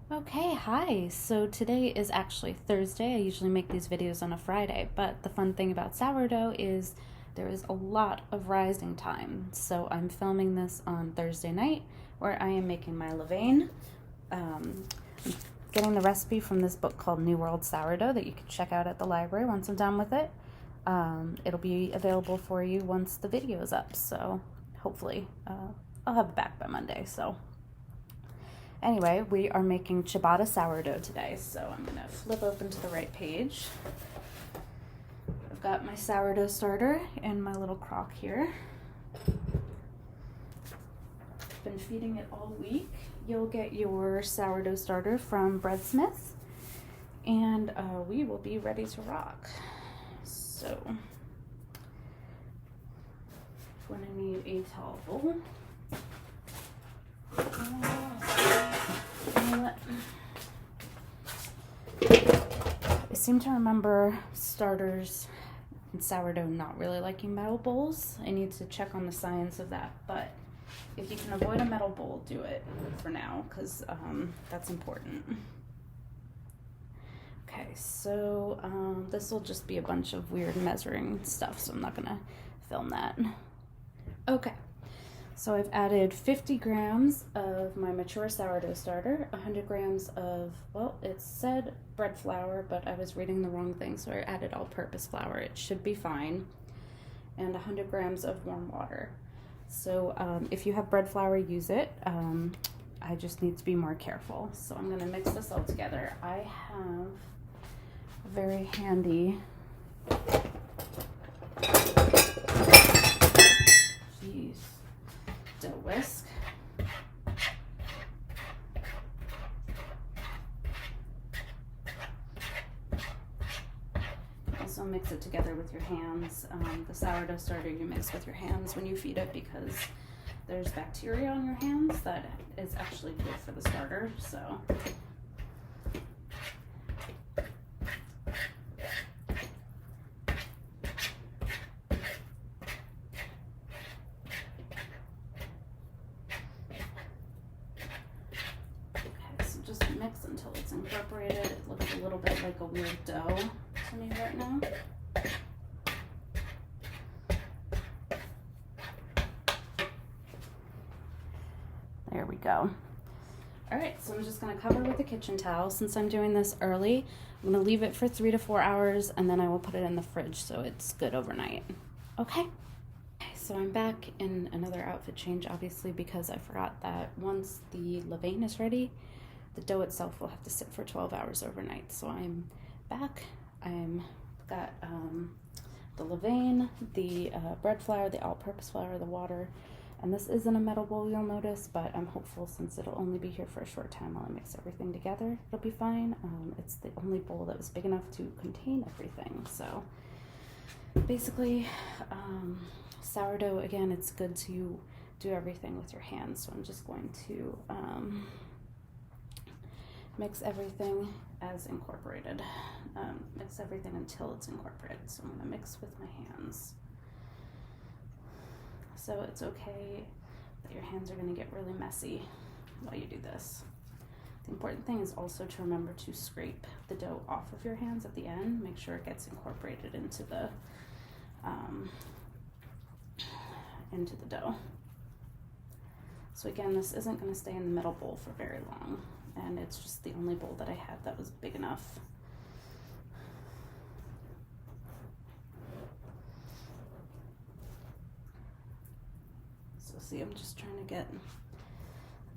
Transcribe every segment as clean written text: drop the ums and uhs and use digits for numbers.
Okay, hi. So today is actually Thursday. I usually make these videos on a Friday, but the fun thing about sourdough is there is a lot of rising time. So I'm filming this on Thursday night where I am making my levain. I'm getting the recipe from this book called New World Sourdough that you can check out at the library once I'm done with it. It'll be available for you once the video is up, so hopefully I'll have it back by Monday. So anyway, we are making ciabatta sourdough today, so I'm gonna flip open to the right page. I've got my sourdough starter in my little crock here. I've been feeding it all week. You'll get your sourdough starter from Breadsmith, and we will be ready to rock. So, I'm gonna need a towel bowl. I seem to remember starters and sourdough not really liking metal bowls. I need to check on the science of that, but if you can avoid a metal bowl, do it for now, because that's important. Okay, so this will just be a bunch of weird measuring stuff, so I'm not gonna film that. Okay. So I've added 50 grams of my mature sourdough starter, 100 grams of, well, it said bread flour, but I was reading the wrong thing, so I added all-purpose flour. It should be fine. And 100 grams of warm water. So if you have bread flour, use it. I just need to be more careful. So I'm gonna mix this all together. I have a very handy dough whisk. Also mix it together with your hands. The sourdough starter you mix with your hands when you feed it because there's bacteria on your hands that is actually good for the starter. So just mix until it's incorporated. It looks a little bit like a weird dough to me right now. There we go. All right, so I'm just gonna cover with a kitchen towel. Since I'm doing this early, I'm gonna leave it for 3 to 4 hours and then I will put it in the fridge so it's good overnight. Okay? So I'm back in another outfit change, obviously, because I forgot that once the levain is ready, the dough itself will have to sit for 12 hours overnight. So I'm back. I'm got the levain, the bread flour, the all-purpose flour, the water, and this isn't a metal bowl, you'll notice, but I'm hopeful since it'll only be here for a short time while I mix everything together, it'll be fine. It's the only bowl that was big enough to contain everything. So basically, sourdough, again, it's good to do everything with your hands. So I'm just going to mix everything as incorporated. Mix everything until it's incorporated. So I'm gonna mix with my hands. So it's okay that your hands are gonna get really messy while you do this. The important thing is also to remember to scrape the dough off of your hands at the end. Make sure it gets incorporated into the dough. So again, this isn't gonna stay in the middle bowl for very long, and it's just the only bowl that I had that was big enough. So see, I'm just trying to get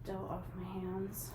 dough off my hands.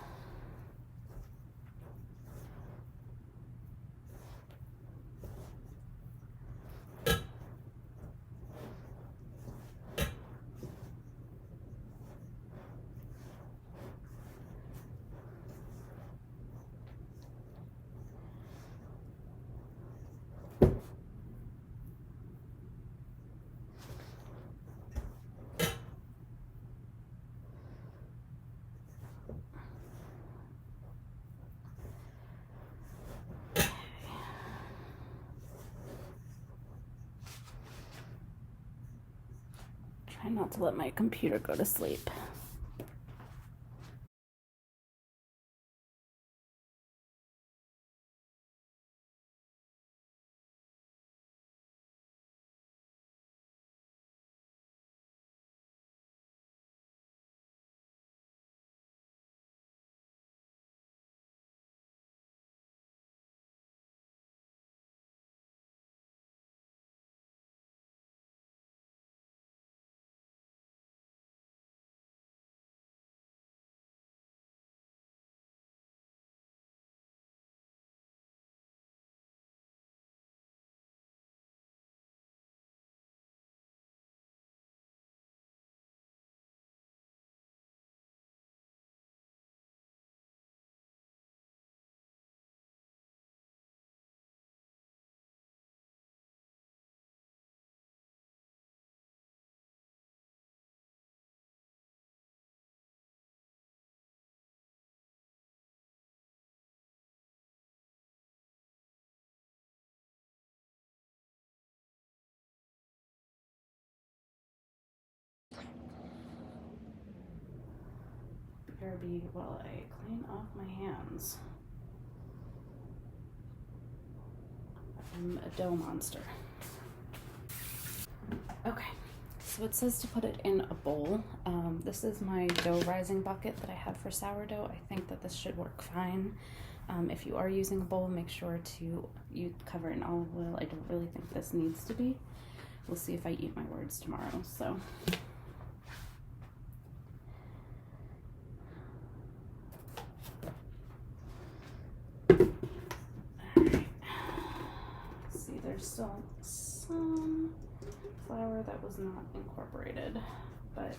Try not to let my computer go to sleep. BRB while I clean off my hands. I'm a dough monster. Okay, so it says to put it in a bowl. This is my dough rising bucket that I have for sourdough. I think that this should work fine. If you are using a bowl, make sure to cover it in olive oil. I don't really think this needs to be. We'll see if I eat my words tomorrow, so. Alright. See, there's still some flour that was not incorporated, but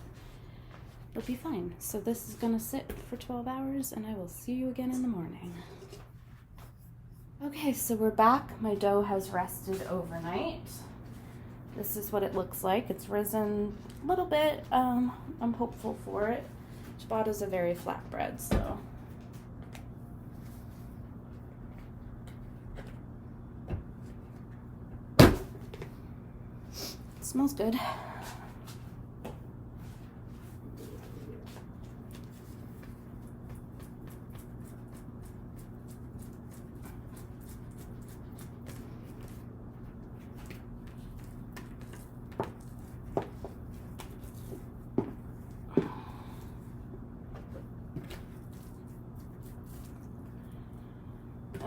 it'll be fine. So this is gonna sit for 12 hours and I will see you again in the morning. Okay, so we're back. My dough has rested overnight. This is what it looks like. It's risen a little bit. I'm hopeful for it. Ciabatta's a very flat bread, so. It smells good.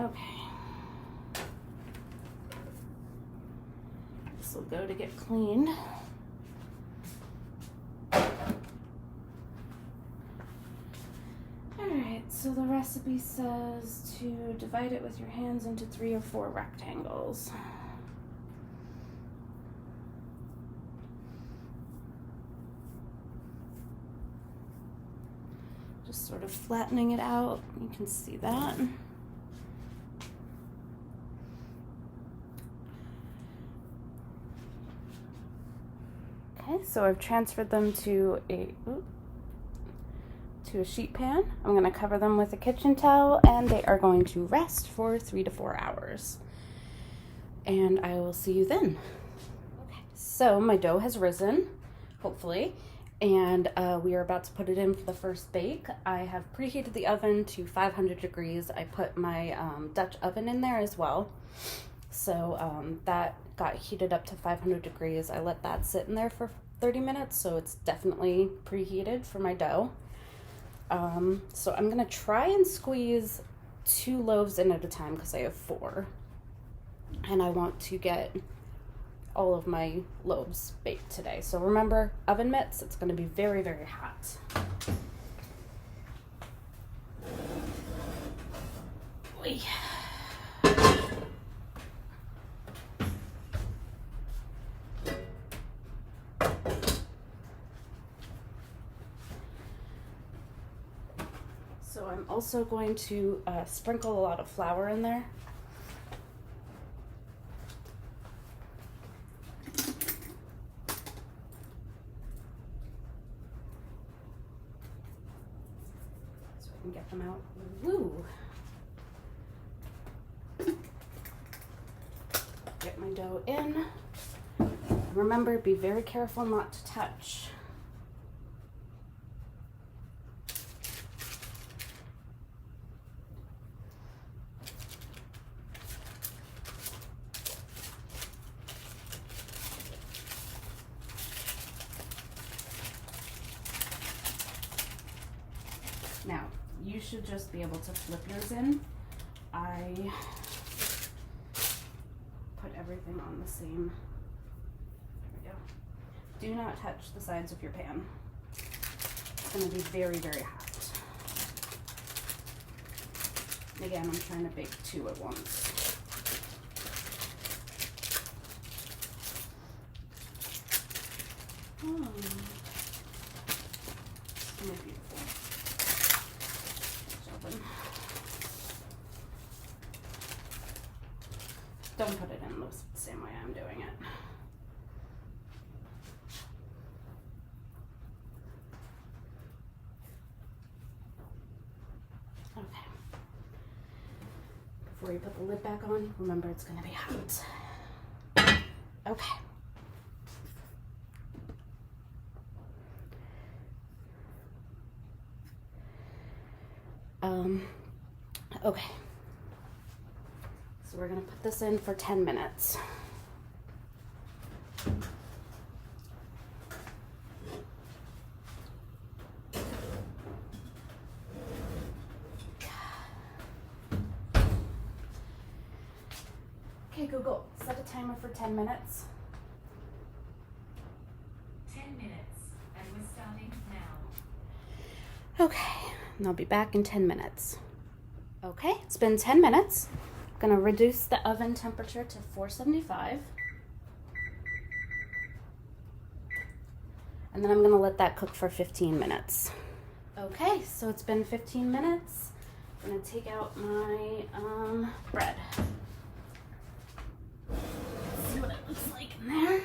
Okay. This will go to get cleaned. Alright, so the recipe says to divide it with your hands into 3 or 4 rectangles. Just sort of flattening it out. You can see that. Okay, so I've transferred them to a sheet pan. I'm going to cover them with a kitchen towel and they are going to rest for 3 to 4 hours. And I will see you then. Okay, so my dough has risen, hopefully, and we are about to put it in for the first bake. I have preheated the oven to 500 degrees. I put my Dutch oven in there as well. So that got heated up to 500 degrees. I let that sit in there for 30 minutes, so it's definitely preheated for my dough. So I'm gonna try and squeeze 2 loaves in at a time because I have 4. And I want to get all of my loaves baked today. So remember, oven mitts, it's gonna be very, very hot. Oy. So I'm also going to sprinkle a lot of flour in there. So I can get them out. Woo! Get my dough in. Remember, be very careful not to touch. Now, you should just be able to flip yours in. I put everything on the same. There we go. Do not touch the sides of your pan. It's going to be very, very hot. And again, I'm trying to bake 2 at once. Oh, so beautiful. Don't put it in the same way I'm doing it. Okay. Before you put the lid back on, remember it's going to be hot. Okay. Okay. So we're gonna put this in for 10 minutes. Okay, Google, set a timer for 10 minutes. 10 minutes, and we're starting now. Okay, and I'll be back in 10 minutes. Okay, it's been 10 minutes. I'm gonna reduce the oven temperature to 475. And then I'm gonna let that cook for 15 minutes. Okay, so it's been 15 minutes. I'm gonna take out my bread. See what it looks like in there.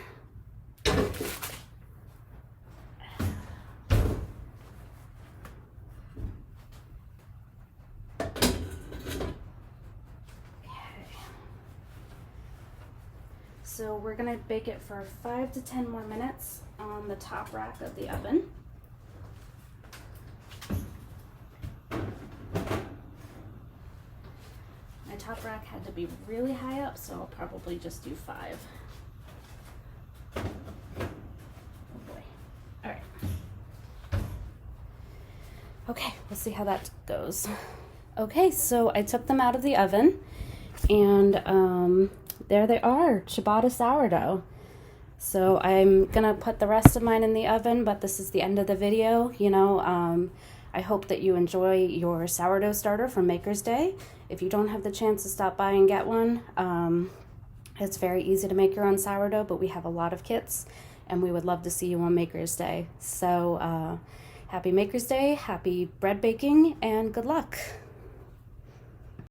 So we're gonna bake it for 5 to 10 more minutes on the top rack of the oven. My top rack had to be really high up, so I'll probably just do 5. Oh boy. All right. Okay, we'll see how that goes. Okay, so I took them out of the oven, and there they are, ciabatta sourdough. So I'm gonna put the rest of mine in the oven, but this is the end of the video. I hope that you enjoy your sourdough starter for Maker's Day. If you don't have the chance to stop by and get one, it's very easy to make your own sourdough, but we have a lot of kits, and we would love to see you on Maker's Day. So happy Maker's Day, happy bread baking, and good luck.